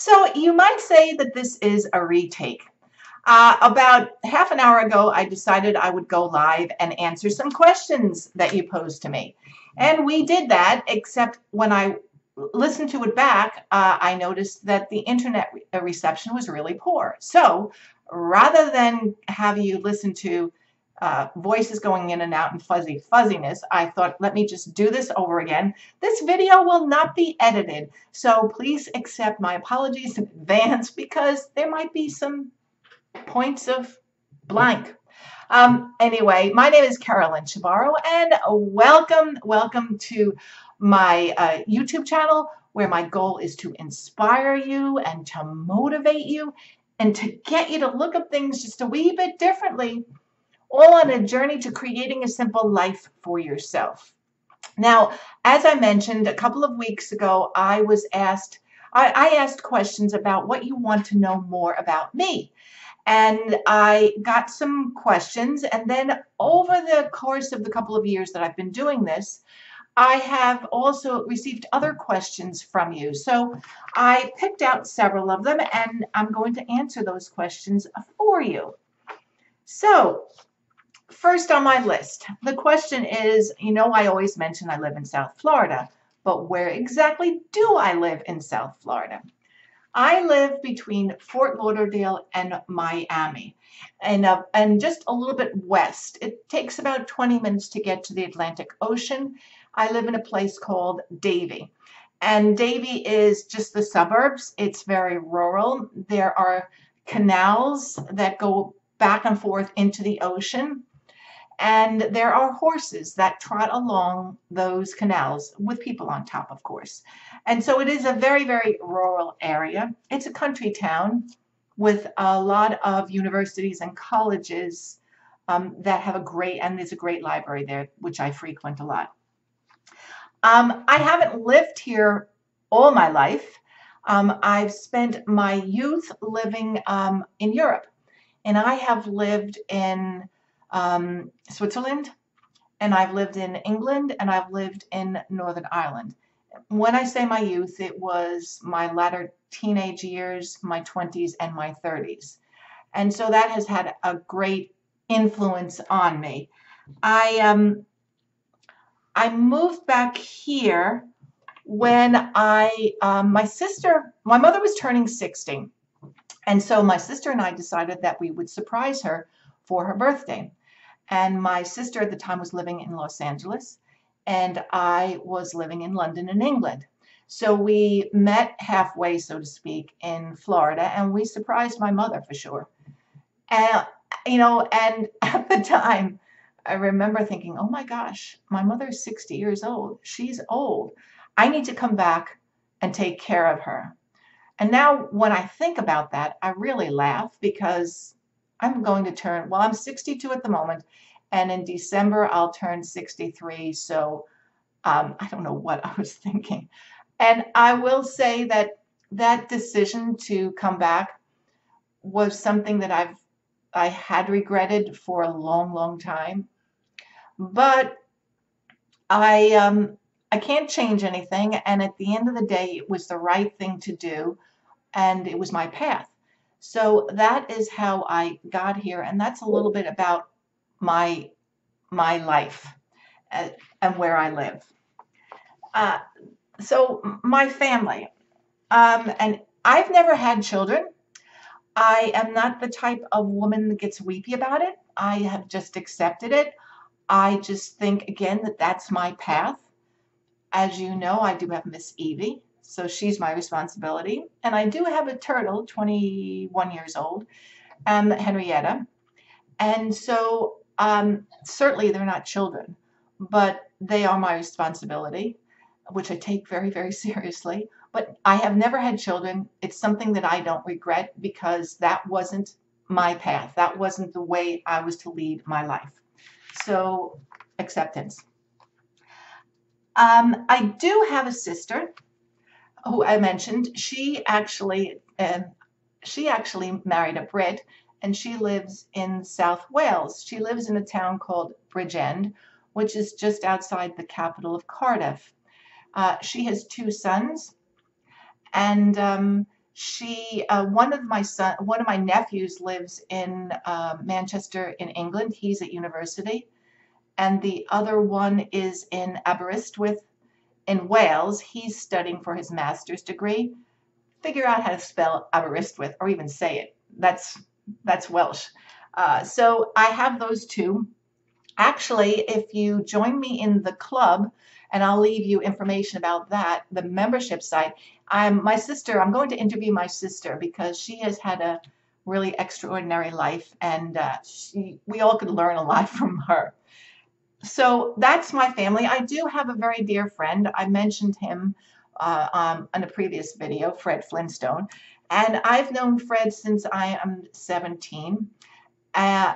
So you might say that this is a retake. About half an hour ago, I decided I would go live and answer some questions that you posed to me. And we did that, except when I listened to it back, I noticed that the internet reception was really poor. So rather than have you listen to voices going in and out and fuzziness, I thought, let me just do this over again. This video will not be edited, so please accept my apologies in advance because there might be some points of blank. Anyway, my name is Carolyn Chebaro, and welcome to my YouTube channel, where my goal is to inspire you and to motivate you and to get you to look at things just a wee bit differently, all on a journey to creating a simple life for yourself. Now, as I mentioned a couple of weeks ago, I asked questions about what you want to know more about me. And I got some questions, and then over the course of the couple of years that I've been doing this, I have also received other questions from you. So I picked out several of them, and I'm going to answer those questions for you. So first on my list, the question is, I always mention I live in South Florida, but where exactly do I live in South Florida? I live between Fort Lauderdale and Miami, and just a little bit west. It takes about 20 minutes to get to the Atlantic Ocean. I live in a place called Davie, and Davie is just the suburbs. It's very rural. There are canals that go back and forth into the ocean. And there are horses that trot along those canals with people on top, of course. And so it is a very, very rural area. It's a country town with a lot of universities and colleges that have there's a great library there, which I frequent a lot. I haven't lived here all my life. I've spent my youth living in Europe, and I have lived in Switzerland, and I've lived in England, and I've lived in Northern Ireland. When I say my youth, it was my latter teenage years, my 20s, and my 30s. And so that has had a great influence on me. I moved back here when my mother was turning 60. And so my sister and I decided that we would surprise her for her birthday. And my sister at the time was living in Los Angeles, and I was living in London in England. So we met halfway, so to speak, in Florida, and we surprised my mother for sure. And, and at the time, I remember thinking, oh my gosh, my mother's 60 years old. She's old. I need to come back and take care of her. And now when I think about that, I really laugh because I'm going to I'm 62 at the moment, and in December I'll turn 63. So I don't know what I was thinking. And I will say that that decision to come back was something that I had regretted for a long, long time. But I can't change anything, and at the end of the day, it was the right thing to do, and it was my path. So that is how I got here, and that's a little bit about my life and where I live. So my family, and I've never had children. I am not the type of woman that gets weepy about it. I have just accepted it. I just think, again, that that's my path. As you know, I do have Miss Evie, so she's my responsibility. And I do have a turtle, 21 years old, Henrietta. And so certainly they're not children, but they are my responsibility, which I take very, very seriously. But I have never had children. It's something that I don't regret because that wasn't my path. That wasn't the way I was to lead my life. So acceptance. I do have a sister who I mentioned. She actually married a Brit, and she lives in South Wales. She lives in a town called Bridgend, which is just outside the capital of Cardiff. She has two sons, and One of my nephews lives in Manchester in England. He's at university. And the other one is in Aberystwyth in Wales. He's studying for his master's degree. Figure out how to spell Aberystwyth or even say it. That's Welsh. So I have those two. Actually, if you join me in the club, and I'll leave you information about that, the membership site, I'm going to interview my sister because she has had a really extraordinary life, and we all could learn a lot from her. So that's my family. I do have a very dear friend. I mentioned him on a previous video, Fred Flintstone. And I've known Fred since I am 17.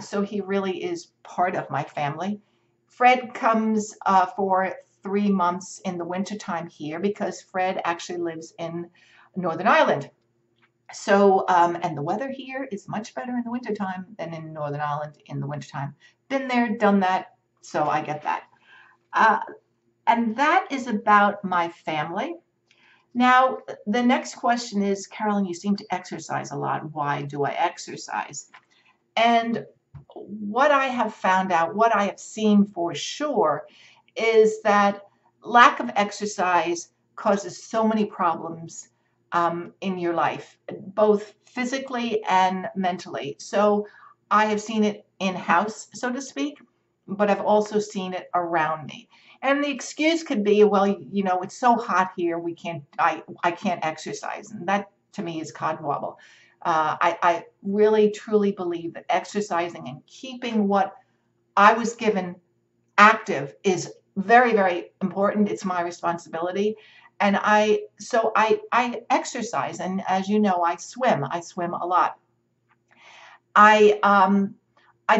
So he really is part of my family. Fred comes for 3 months in the wintertime here because Fred actually lives in Northern Ireland. So, and the weather here is much better in the wintertime than in Northern Ireland in the wintertime. Been there, done that, so I get that. And that is about my family. Now, the next question is, Carolyn, you seem to exercise a lot. Why do I exercise? And what I have found out, what I have seen for sure, is that lack of exercise causes so many problems in your life, both physically and mentally. So I have seen it in-house, so to speak, but I've also seen it around me. And the excuse could be, well, you know, it's so hot here, I can't exercise. And that to me is codwobble. I really truly believe that exercising and keeping what I was given active is very, very important. It's my responsibility. And so I exercise, and as you know, I swim. I swim a lot. I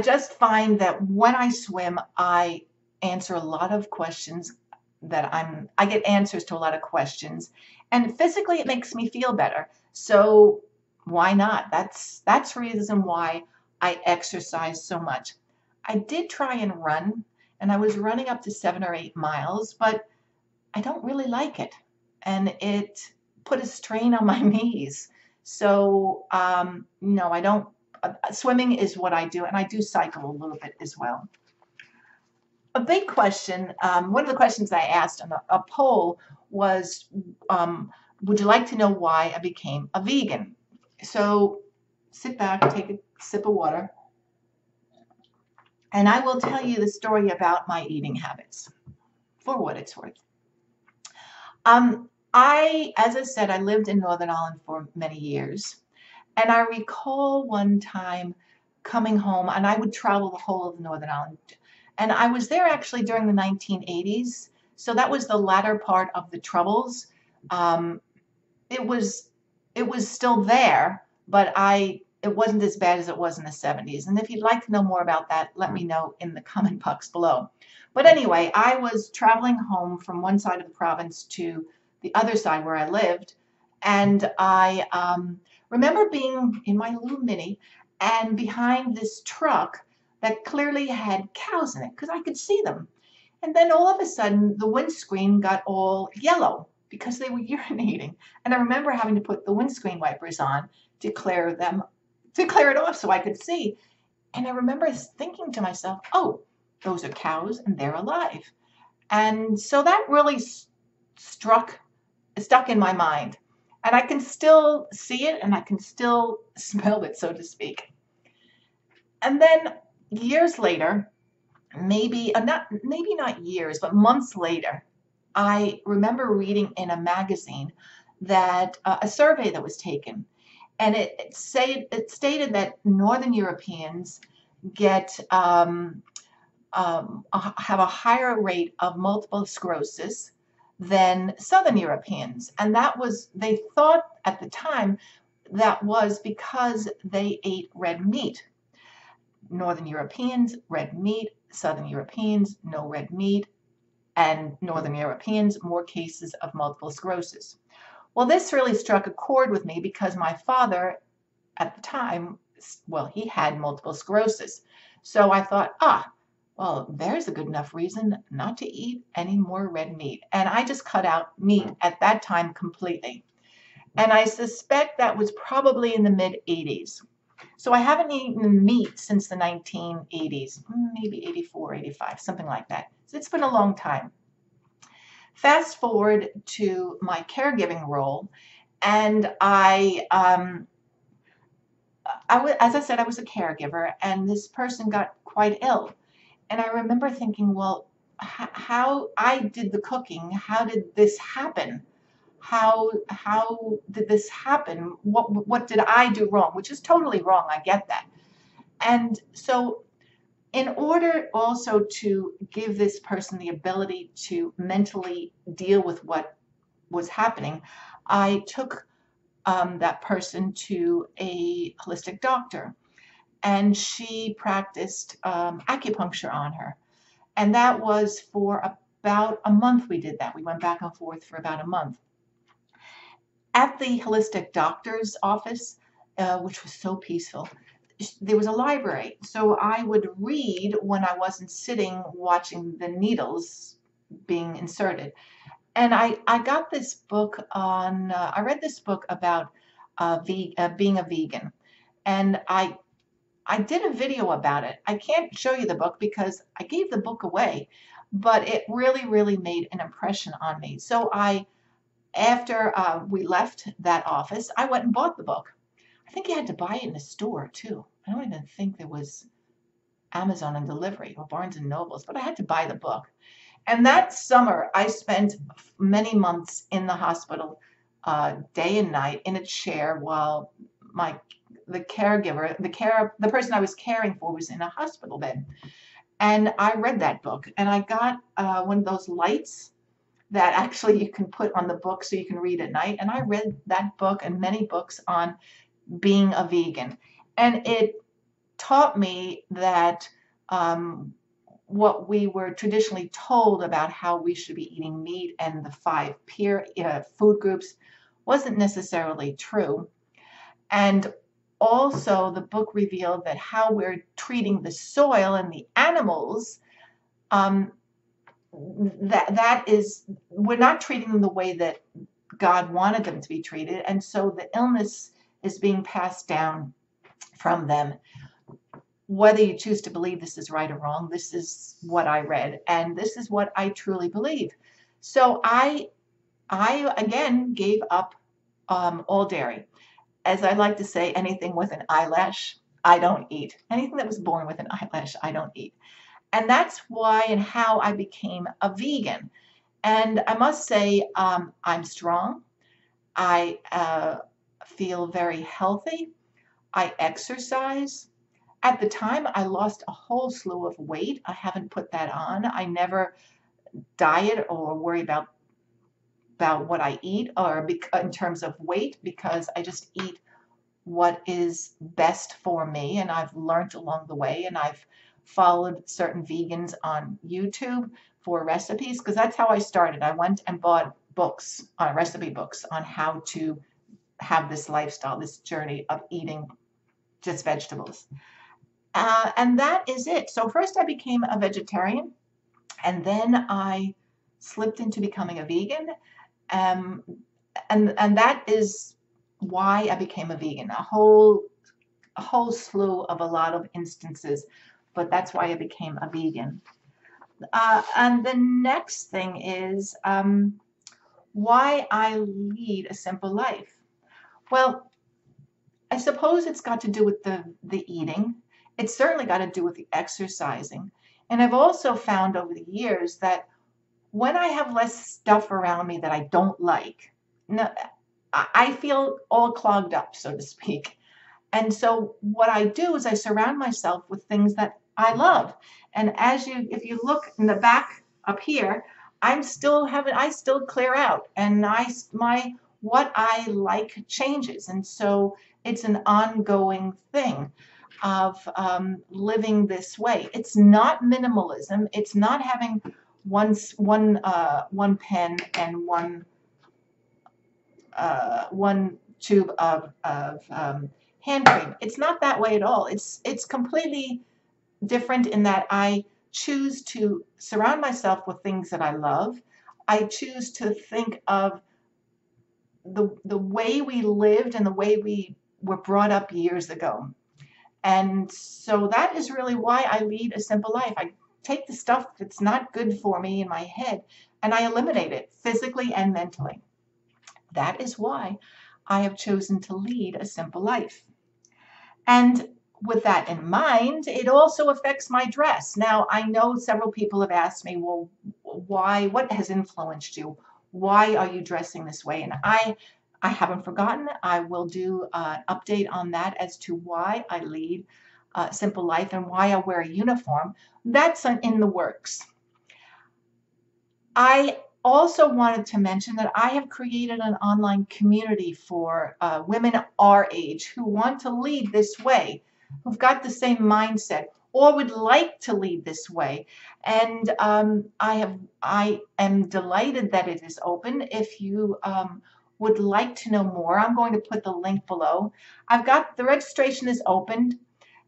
just find that when I swim, I answer a lot of questions I get answers to a lot of questions, and physically it makes me feel better. So why not? That's the reason why I exercise so much. I did try and run, and I was running up to 7 or 8 miles, but I don't really like it, and it put a strain on my knees. So no, I don't. Swimming is what I do, and I do cycle a little bit as well. A big question, one of the questions I asked on a poll was, would you like to know why I became a vegan? So sit back, take a sip of water, and I will tell you the story about my eating habits, for what it's worth. As I said, I lived in Northern Ireland for many years, and I recall one time coming home, and I would travel the whole of Northern Ireland. And I was there actually during the 1980s. So that was the latter part of the Troubles. It was still there, but it wasn't as bad as it was in the 70s. And if you'd like to know more about that, let me know in the comment box below. But anyway, I was traveling home from one side of the province to the other side where I lived. And I remember being in my little Mini and behind this truck that clearly had cows in it because I could see them. And then all of a sudden, the windscreen got all yellow because they were urinating. And I remember having to put the windscreen wipers on to clear it off so I could see. And I remember thinking to myself, oh, those are cows and they're alive. And so that really stuck in my mind. And I can still see it and I can still smell it, so to speak. And then years later, maybe not years, but months later, I remember reading in a magazine that a survey that was taken, and it stated that Northern Europeans have a higher rate of multiple sclerosis than Southern Europeans, and they thought at the time that was because they ate red meat. Northern Europeans, red meat. Southern Europeans, no red meat. And Northern Europeans, more cases of multiple sclerosis. Well, this really struck a chord with me because my father, at the time, well, he had multiple sclerosis. So I thought, well, there's a good enough reason not to eat any more red meat. And I just cut out meat at that time completely. And I suspect that was probably in the mid-80s. So I haven't eaten meat since the 1980s, maybe 84, 85, something like that. So it's been a long time. Fast forward to my caregiving role, and as I said, I was a caregiver, and this person got quite ill. And I remember thinking, well, how I did the cooking, how did this happen? How did this happen? What did I do wrong? Which is totally wrong. I get that. And so in order also to give this person the ability to mentally deal with what was happening, I took that person to a holistic doctor, and she practiced acupuncture on her. And that was for about a month we did that. We went back and forth for about a month. At the holistic doctor's office, which was so peaceful, there was a library. So I would read when I wasn't sitting watching the needles being inserted. And I got this book on, I read this book about being a vegan. And I did a video about it. I can't show you the book because I gave the book away, but it really, really made an impression on me. So after we left that office, I went and bought the book. I think you had to buy it in a store too. I don't even think there was Amazon and delivery or Barnes and Nobles, but I had to buy the book. And that summer, I spent many months in the hospital, day and night, in a chair while the person I was caring for was in a hospital bed. And I read that book, and I got one of those lights that actually you can put on the book so you can read at night. And I read that book and many books on being a vegan. And it taught me that what we were traditionally told about how we should be eating meat and the five peer food groups wasn't necessarily true. And also, the book revealed that how we're treating the soil and the animals, that is, we're not treating them the way that God wanted them to be treated, and so the illness is being passed down from them. Whether you choose to believe this is right or wrong, this is what I read, and this is what I truly believe. So I again gave up all dairy. As I like to say, anything with an eyelash, I don't eat. Anything that was born with an eyelash, I don't eat. And that's why and how I became a vegan. And I must say, I'm strong. I feel very healthy. I exercise. At the time, I lost a whole slew of weight. I haven't put that on. I never diet or worry about what I eat or in terms of weight, because I just eat what is best for me. And I've learned along the way, and I've followed certain vegans on YouTube for recipes, because that's how I started. I went and bought books, recipe books on how to have this lifestyle, this journey of eating just vegetables. And that is it. So first I became a vegetarian, and then I slipped into becoming a vegan. And that is why I became a vegan. A whole slew of a lot of instances, but that's why I became a vegan. And the next thing is why I lead a simple life. Well, I suppose it's got to do with the eating. It's certainly got to do with the exercising. And I've also found over the years that when I have less stuff around me that I don't like, I feel all clogged up, so to speak. And so what I do is I surround myself with things that I love. And if you look in the back up here, I still clear out, and what I like changes. And so it's an ongoing thing of living this way. It's not minimalism. It's not having one pen and one tube of hand cream. It's not that way at all. It's completely different in that I choose to surround myself with things that I love. I choose to think of the way we lived and the way we were brought up years ago. And so that is really why I lead a simple life. I take the stuff that's not good for me in my head and I eliminate it physically and mentally. That is why I have chosen to lead a simple life. And with that in mind, it also affects my dress. Now, I know several people have asked me, well, why, what has influenced you? Why are you dressing this way? And I haven't forgotten. I will do an update on that as to why I lead a simple life and why I wear a uniform. That's in the works. I also wanted to mention that I have created an online community for women our age who want to lead this way, who've got the same mindset or would like to lead this way. And I am delighted that it is open. If you would like to know more, I'm going to put the link below. The registration is opened.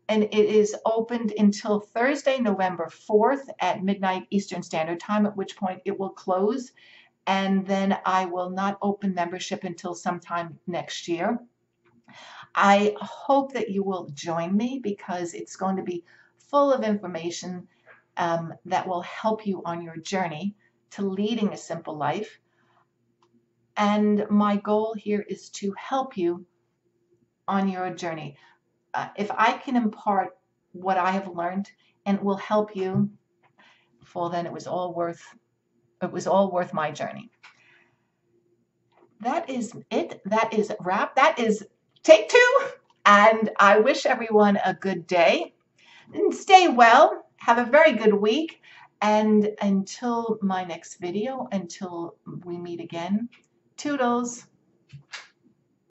And it is opened until Thursday, November 4th at midnight Eastern Standard Time, at which point it will close. And then I will not open membership until sometime next year. I hope that you will join me because it's going to be full of information that will help you on your journey to leading a simple life. And my goal here is to help you on your journey. If I can impart what I have learned and it will help you, well, then it was all worth my journey. That is it. That is wrap. That is take 2. And I wish everyone a good day. And stay well. Have a very good week. And until my next video, until we meet again, toodles.